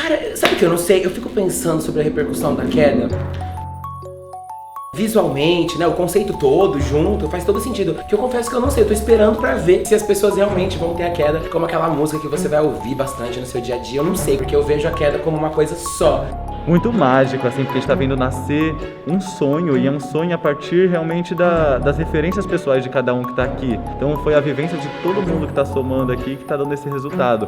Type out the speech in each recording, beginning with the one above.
Cara, sabe que eu não sei? Eu fico pensando sobre a repercussão da queda. Visualmente, né, o conceito todo junto faz todo sentido. Que eu confesso que eu não sei, eu tô esperando pra ver se as pessoas realmente vão ter a queda como aquela música que você vai ouvir bastante no seu dia a dia. Eu não sei, porque eu vejo a queda como uma coisa só. Muito mágico, assim, porque a gente tá vendo nascer um sonho, e é um sonho a partir realmente das referências pessoais de cada um que tá aqui. Então foi a vivência de todo mundo que tá somando aqui que tá dando esse resultado.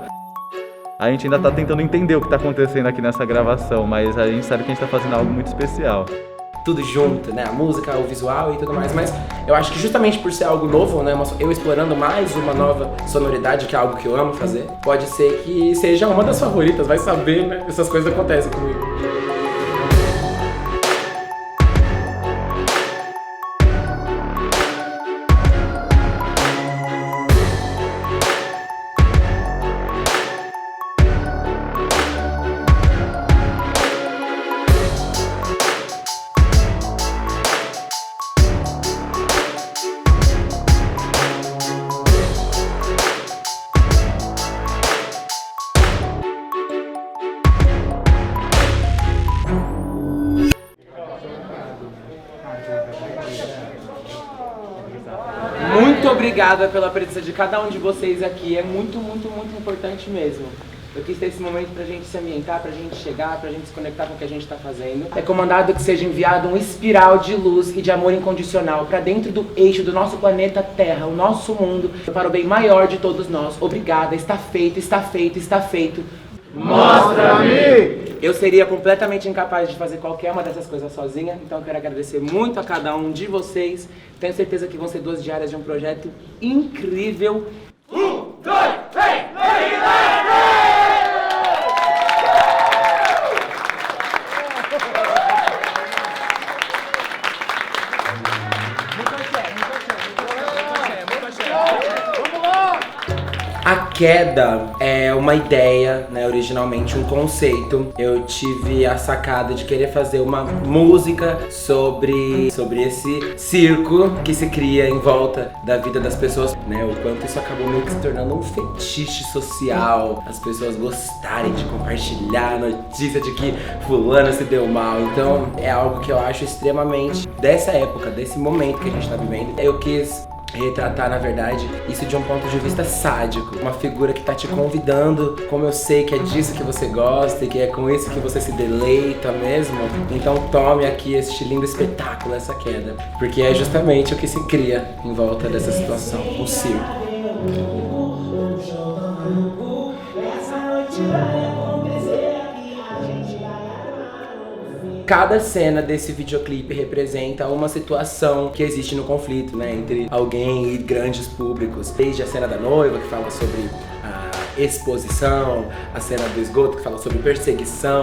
A gente ainda tá tentando entender o que tá acontecendo aqui nessa gravação, mas a gente sabe que a gente tá fazendo algo muito especial. Tudo junto, né? A música, o visual e tudo mais, mas eu acho que justamente por ser algo novo, né? Eu explorando mais uma nova sonoridade, que é algo que eu amo fazer, pode ser que seja uma das favoritas, vai saber, né? Essas coisas acontecem comigo. Muito obrigada pela presença de cada um de vocês aqui, é muito importante mesmo. Eu quis ter esse momento pra gente se ambientar, pra gente chegar, pra gente se conectar com o que a gente tá fazendo. É comandado que seja enviado um espiral de luz e de amor incondicional pra dentro do eixo do nosso planeta Terra, o nosso mundo, para o bem maior de todos nós. Obrigada, está feito, está feito, está feito. Mostra-me! Eu seria completamente incapaz de fazer qualquer uma dessas coisas sozinha, então eu quero agradecer muito a cada um de vocês. Tenho certeza que vão ser 2 diárias de um projeto incrível. 1, 2, 3, A queda é uma ideia, né, originalmente um conceito. Eu tive a sacada de querer fazer uma música sobre esse circo que se cria em volta da vida das pessoas, né, o quanto isso acabou meio que se tornando um fetiche social, as pessoas gostarem de compartilhar a notícia de que fulano se deu mal. Então é algo que eu acho extremamente dessa época, desse momento que a gente tá vivendo. Eu quis retratar, na verdade, isso de um ponto de vista sádico. Uma figura que tá te convidando, como eu sei que é disso que você gosta e que é com isso que você se deleita mesmo, então tome aqui este lindo espetáculo, essa queda. Porque é justamente o que se cria em volta dessa situação, o circo. Cada cena desse videoclipe representa uma situação que existe no conflito, né, entre alguém e grandes públicos. Desde a cena da noiva, que fala sobre a exposição, a cena do esgoto, que fala sobre perseguição.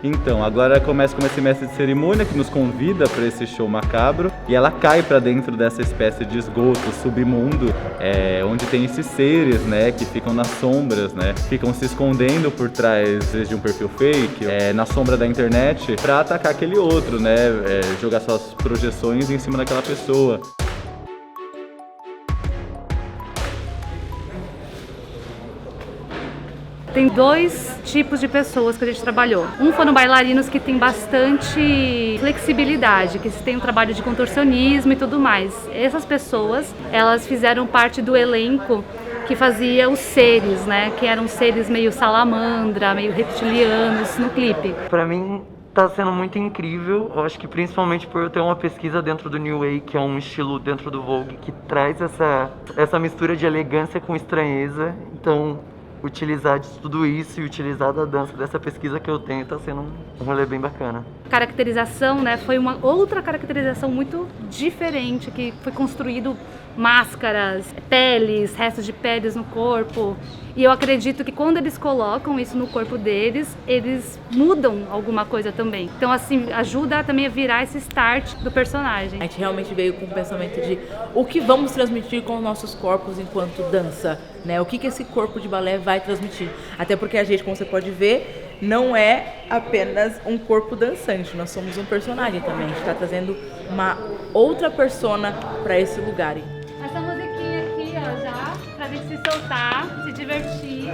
Então, agora começa com esse mestre de cerimônia que nos convida para esse show macabro, e ela cai para dentro dessa espécie de esgoto, submundo, onde tem esses seres, né, que ficam nas sombras, né, ficam se escondendo por trás de um perfil fake, na sombra da internet, para atacar aquele outro, né, jogar suas projeções em cima daquela pessoa. Tem 2 tipos de pessoas que a gente trabalhou. Um foram bailarinos que têm bastante flexibilidade, que têm um trabalho de contorcionismo e tudo mais. Essas pessoas, elas fizeram parte do elenco que fazia os seres, né? Que eram seres meio salamandra, meio reptilianos no clipe. Pra mim tá sendo muito incrível, eu acho que principalmente por eu ter uma pesquisa dentro do New Wave, que é um estilo dentro do Vogue, que traz essa mistura de elegância com estranheza. Então utilizar de tudo isso e utilizar da dança dessa pesquisa que eu tenho tá sendo um rolê bem bacana. Caracterização, né, foi uma outra caracterização muito diferente, que foi construído máscaras, peles, restos de peles no corpo. E eu acredito que quando eles colocam isso no corpo deles, eles mudam alguma coisa também. Então, assim, ajuda também a virar esse start do personagem. A gente realmente veio com o pensamento de o que vamos transmitir com os nossos corpos enquanto dança, né? O que esse corpo de balé vai transmitir. Até porque a gente, como você pode ver, não é apenas um corpo dançante, nós somos um personagem também. A gente está trazendo uma outra persona para esse lugar. Essa musiquinha aqui, ó, já pra gente se soltar, se divertir.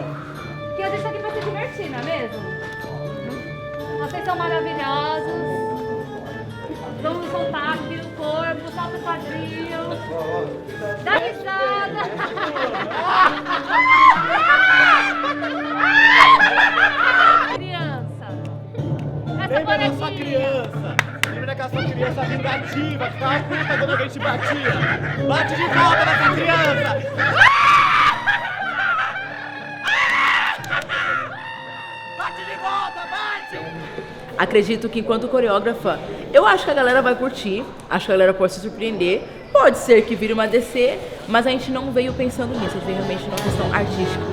Porque a gente tá aqui pra se divertir, não é mesmo? Vocês são maravilhosos. Vamos soltar aqui o corpo, solta o quadril. Dá risada. Criança. Lembra da sua criança. Lembra daquela sua criança vingativa, ficava puta quando alguém te batia. Bate de volta nessa criança. Bate de volta, bate! Acredito que enquanto coreógrafa, eu acho que a galera vai curtir, acho que a galera pode se surpreender. Pode ser que vire uma DC, mas a gente não veio pensando nisso, a gente veio realmente numa questão artística.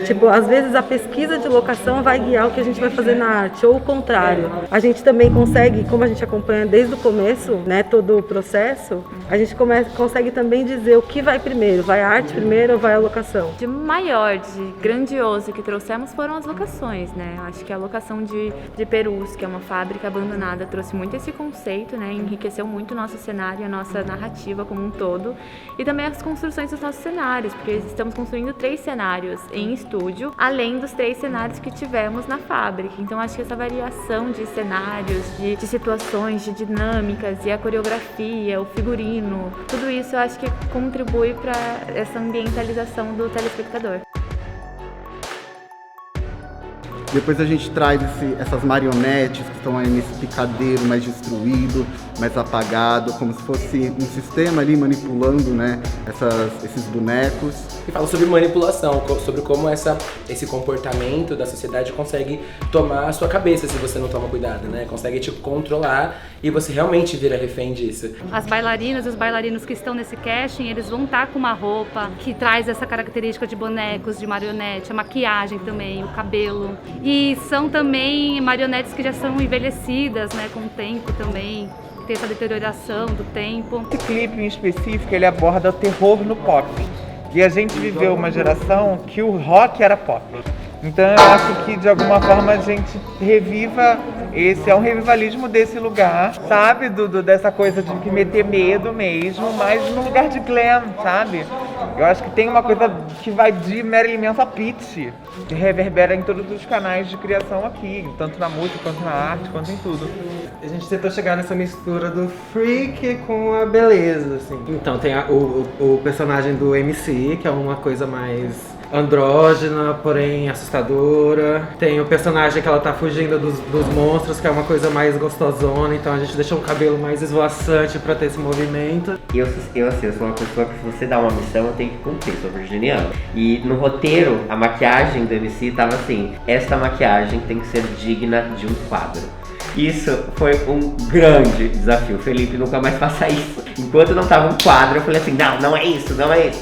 Tipo, às vezes a pesquisa de locação vai guiar o que a gente vai fazer na arte, ou o contrário. A gente também consegue, como a gente acompanha desde o começo, né, todo o processo, a gente consegue também dizer o que vai primeiro, vai a arte primeiro ou vai a locação. De maior, de grandioso que trouxemos foram as locações, né? Acho que a locação de Perus, que é uma fábrica abandonada, trouxe muito esse conceito, né? Enriqueceu muito o nosso cenário, a nossa narrativa como um todo. E também as construções dos nossos cenários, porque estamos construindo 3 cenários em estúdio, além dos 3 cenários que tivemos na fábrica. Então acho que essa variação de cenários, de situações, de dinâmicas, e a coreografia, o figurino, tudo isso eu acho que contribui para essa ambientalização do telespectador. Depois a gente traz essas marionetes que estão aí nesse picadeiro mais destruído, mais apagado, como se fosse um sistema ali manipulando, né, esses bonecos. E fala sobre manipulação, sobre como esse comportamento da sociedade consegue tomar a sua cabeça se você não toma cuidado, né? Consegue te controlar e você realmente vira refém disso. As bailarinas e os bailarinos que estão nesse casting, eles vão estar com uma roupa que traz essa característica de bonecos, de marionete, a maquiagem também, o cabelo. E são também marionetes que já são envelhecidas, né, com o tempo também. Tem essa deterioração do tempo. Esse clipe em específico, ele aborda o terror no pop. E a gente viveu uma geração que o rock era pop. Então eu acho que de alguma forma a gente reviva é um revivalismo desse lugar, sabe? Dessa coisa de meter medo mesmo, mas no lugar de glam, sabe? Eu acho que tem uma coisa que vai de Marilyn Manson a Pitty, que reverbera em todos os canais de criação aqui, tanto na música, quanto na arte, quanto em tudo. A gente tentou chegar nessa mistura do freak com a beleza, assim. Então tem o personagem do MC, que é uma coisa mais andrógena, porém assustadora. Tem o personagem que ela tá fugindo dos monstros, que é uma coisa mais gostosona, então a gente deixou um cabelo mais esvoaçante pra ter esse movimento. Eu sou uma pessoa que, se você dá uma missão, eu tenho que cumprir, sou virginiana. E no roteiro, a maquiagem do MC tava assim: esta maquiagem tem que ser digna de um quadro. Isso foi um grande desafio. Felipe, nunca mais faça isso. Enquanto não tava um quadro, eu falei assim, não é isso.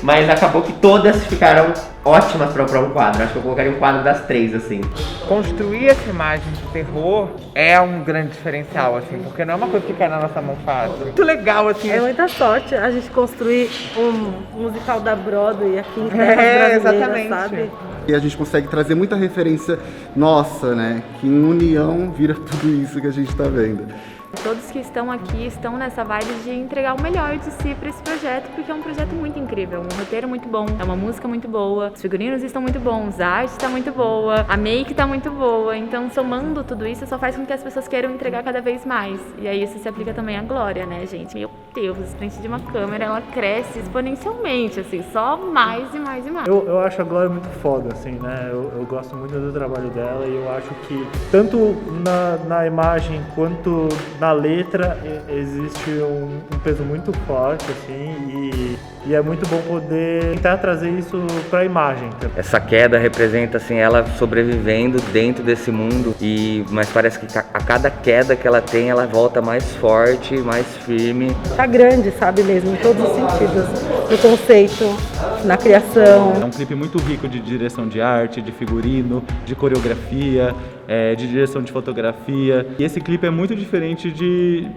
Mas acabou que todas ficaram ótimas pra um quadro. Acho que eu colocaria um quadro das 3, assim. Construir essa imagem de terror é um grande diferencial, assim, porque não é uma coisa que cai na nossa mão fácil. Muito legal, assim. É muita sorte a gente construir um musical da Broadway aqui em terras brasileiras, exatamente. sabe? E a gente consegue trazer muita referência nossa, né? Que em união vira tudo isso que a gente tá vendo. Todos que estão aqui estão nessa vibe de entregar o melhor de si para esse projeto, porque é um projeto muito incrível, um roteiro muito bom, é uma música muito boa, os figurinos estão muito bons, a arte está muito boa, a make está muito boa, então somando tudo isso só faz com que as pessoas queiram entregar cada vez mais. E aí isso se aplica também à Glória, né, gente? Meu Deus, frente de uma câmera, ela cresce exponencialmente, assim, só mais e mais e mais. Eu acho a Glória muito foda, assim, né? Eu gosto muito do trabalho dela e eu acho que tanto na imagem quanto na letra existe um peso muito forte, assim, e é muito bom poder tentar trazer isso pra imagem. Essa queda representa, assim, ela sobrevivendo dentro desse mundo, mas parece que a cada queda que ela tem, ela volta mais forte, mais firme. Tá grande, sabe mesmo, em todos os sentidos, no conceito, na criação. É um clipe muito rico de direção de arte, de figurino, de coreografia, de direção de fotografia. E esse clipe é muito diferente de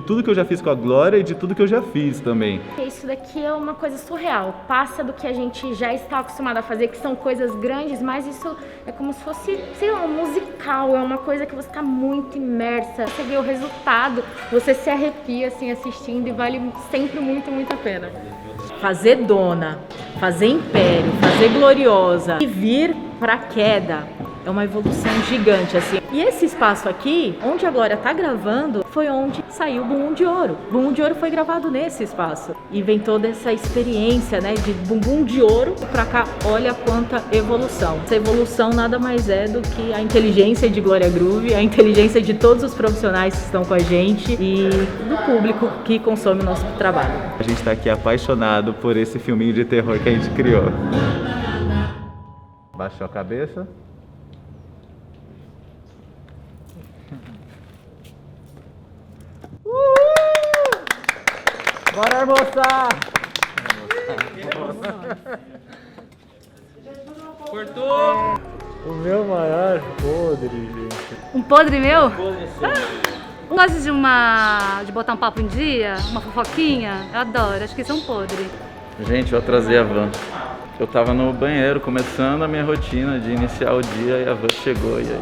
tudo que eu já fiz com a Glória e de tudo que eu já fiz também. Isso daqui é uma coisa surreal, passa do que a gente já está acostumado a fazer, que são coisas grandes, mas isso é como se fosse, sei lá, um musical, é uma coisa que você está muito imersa. Você vê o resultado, você se arrepia assim assistindo e vale sempre muito, muito a pena. fazer dona, fazer império, fazer gloriosa e vir pra queda. É uma evolução gigante, assim. E esse espaço aqui, onde a Glória tá gravando, foi onde saiu o Bumbum de Ouro. O Bumbum de Ouro foi gravado nesse espaço. E vem toda essa experiência, né, de Bumbum de Ouro pra cá. Olha quanta evolução. Essa evolução nada mais é do que a inteligência de Glória Groove, a inteligência de todos os profissionais que estão com a gente e do público que consome o nosso trabalho. A gente tá aqui apaixonado por esse filminho de terror que a gente criou. Baixou a cabeça. Bora almoçar! Cortou! O meu maior podre, gente. Um podre meu? Gosta de botar um papo em dia? Uma fofoquinha? Eu adoro, acho que isso é um podre. Gente, eu atrasei a van. Eu tava no banheiro começando a minha rotina de iniciar o dia e a van chegou e aí...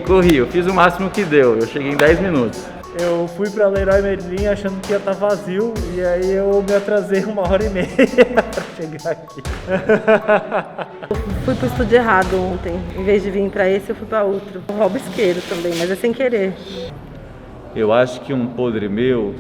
Corri, eu fiz o máximo que deu, eu cheguei em 10 minutos. Eu fui pra Leroy Merlin achando que ia estar vazio e aí eu me atrasei 1h30 pra chegar aqui. Eu fui pro estúdio errado ontem. Em vez de vir pra esse, eu fui pra outro. Eu roubo isqueiro também, mas é sem querer. Eu acho que um podre meu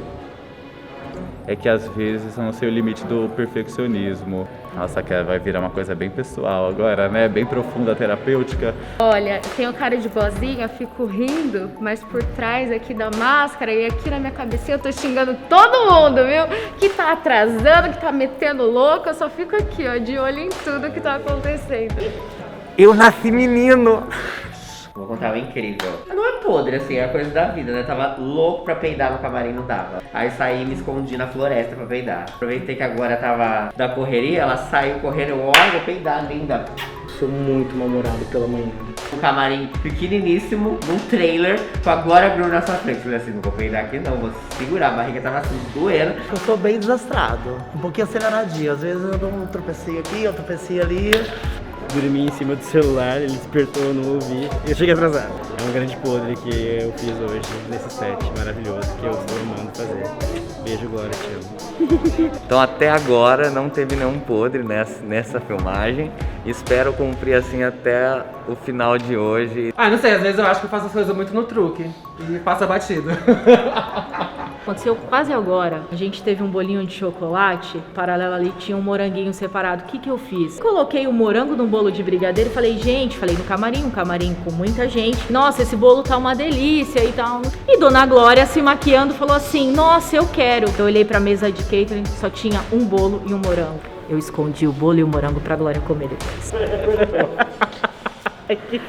é que às vezes eu não sei o limite do perfeccionismo. Nossa, que vai virar uma coisa bem pessoal agora, né? Bem profunda, terapêutica. Olha, tenho cara de boazinha, fico rindo, mas por trás aqui da máscara e aqui na minha cabecinha eu tô xingando todo mundo, viu? Que tá atrasando, que tá metendo louco, eu só fico aqui, ó, de olho em tudo que tá acontecendo. Eu nasci menino! Vou contar uma incrível. Não é podre, assim, é coisa da vida, né? Tava louco pra peidar no camarim, não dava. Aí saí e me escondi na floresta pra peidar. Aproveitei que agora tava da correria, ela saiu correndo, eu vou peidar, linda. Sou muito mal-humorado pela manhã. Um camarim pequeniníssimo, num trailer, com a Glória Groove na sua frente. Falei assim, não vou peidar aqui não, vou segurar, a barriga tava assim, doendo. Eu sou bem desastrado, um pouquinho aceleradinho. Às vezes eu dou um tropecinho aqui, eu tropecei ali. Dormi em cima do celular, ele despertou, eu não ouvi. Eu cheguei atrasado. É um grande podre que eu fiz hoje nesse set maravilhoso que eu estou amando fazer. Beijo, Glória, te amo. Então até agora não teve nenhum podre nessa filmagem. Espero cumprir assim até o final de hoje. Não sei, às vezes eu acho que eu faço as coisas muito no truque e passa batido. Aconteceu quase agora. A gente teve um bolinho de chocolate, paralelo ali tinha um moranguinho separado. O que eu fiz? Coloquei o morango num bolo de brigadeiro e falei, gente, um camarim com muita gente. Nossa, esse bolo tá uma delícia e tal. E Dona Glória se maquiando falou assim, nossa, eu quero. Eu olhei pra mesa de catering, só tinha um bolo e um morango. Eu escondi o bolo e o morango pra Glória comer depois.